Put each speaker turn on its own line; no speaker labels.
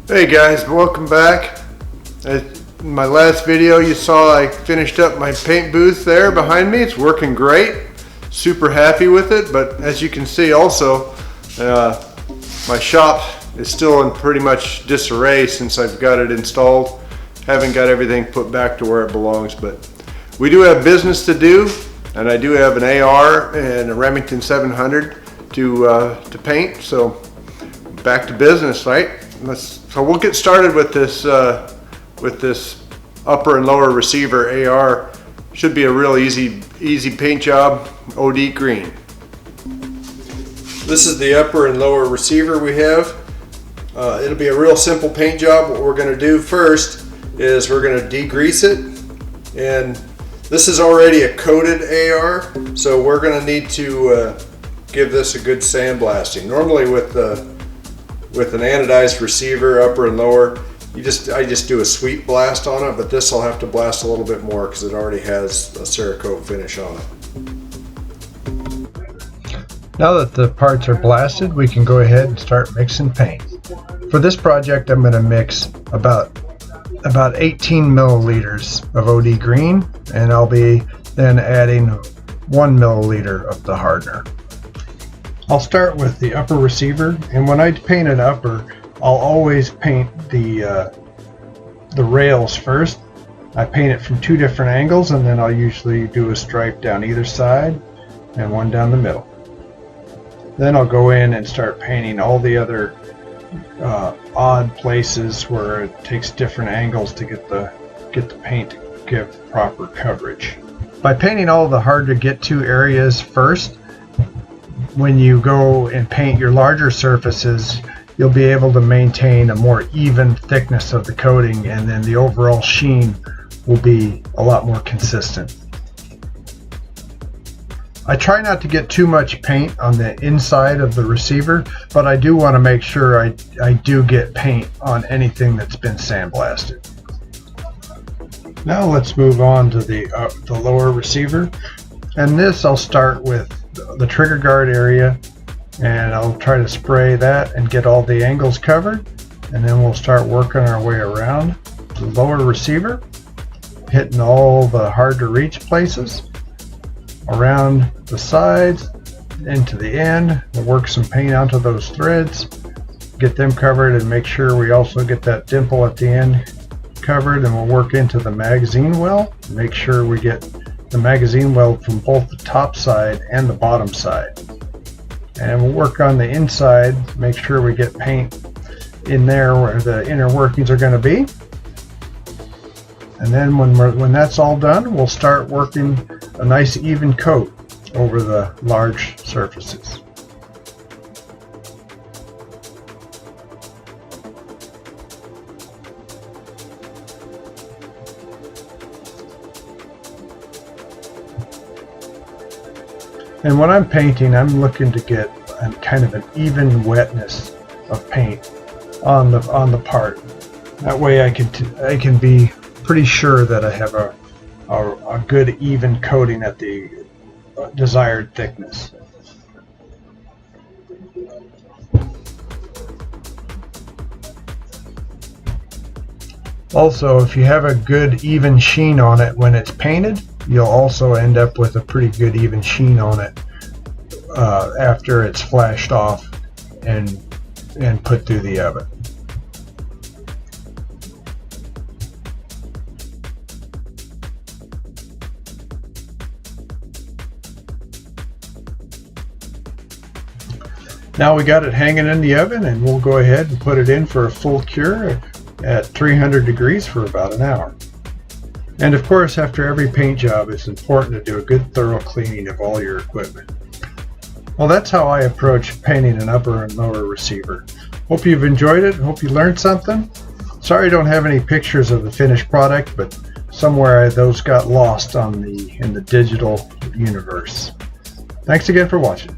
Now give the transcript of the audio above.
Hey guys, welcome back. In my last video you saw I finished up my paint booth there behind me. It's working great. Super happy with it, but as you can see also my shop is still in pretty much disarray since I've got it installed. Haven't got everything put back to where it belongs, but we do have business to do, and I do have an AR and a Remington 700 to paint, so back to business, right? So we'll get started with this upper and lower receiver AR. Should be a real easy paint job. OD Green. This is the upper and lower receiver we have. It'll be a real simple paint job. What we're going to do first is we're going to degrease it, and this is already a coated AR, so we're going to need to give this a good sandblasting. Normally with an anodized receiver, upper and lower, I just do a sweep blast on it, but this I'll have to blast a little bit more because it already has a Cerakote finish on it.
Now that the parts are blasted, we can go ahead and start mixing paint. For this project, I'm going to mix about 18 milliliters of OD Green, and I'll be then adding 1 milliliter of the hardener. I'll start with the upper receiver, and when I paint an upper, I'll always paint the rails first. I paint it from two different angles, and then I'll usually do a stripe down either side and one down the middle. Then I'll go in and start painting all the other odd places where it takes different angles to get the paint to give proper coverage. By painting all the hard to get to areas first, when you go and paint your larger surfaces, you'll be able to maintain a more even thickness of the coating, and then the overall sheen will be a lot more consistent. I try not to get too much paint on the inside of the receiver, but I do want to make sure I do get paint on anything that's been sandblasted. Now let's move on to the lower receiver, and this I'll start with the trigger guard area, and I'll try to spray that and get all the angles covered, and then we'll start working our way around the lower receiver, hitting all the hard to reach places, around the sides, into the end. We'll work some paint onto those threads, get them covered, and make sure we also get that dimple at the end covered, and we'll work into the magazine well, make sure we get the magazine weld from both the top side and the bottom side. And we'll work on the inside, make sure we get paint in there where the inner workings are going to be. And then when that's all done, we'll start working a nice even coat over the large surfaces. And when I'm painting, I'm looking to get kind of an even wetness of paint on the part. That way I can be pretty sure that I have a good even coating at the desired thickness. Also, if you have a good even sheen on it when it's painted, you'll also end up with a pretty good even sheen on it after it's flashed off and put through the oven. Now we got it hanging in the oven, and we'll go ahead and put it in for a full cure at 300 degrees for about an hour. And of course, after every paint job, it's important to do a good thorough cleaning of all your equipment. Well, that's how I approach painting an upper and lower receiver. Hope you've enjoyed it. Hope you learned something. Sorry I don't have any pictures of the finished product, but somewhere those got lost in the digital universe. Thanks again for watching.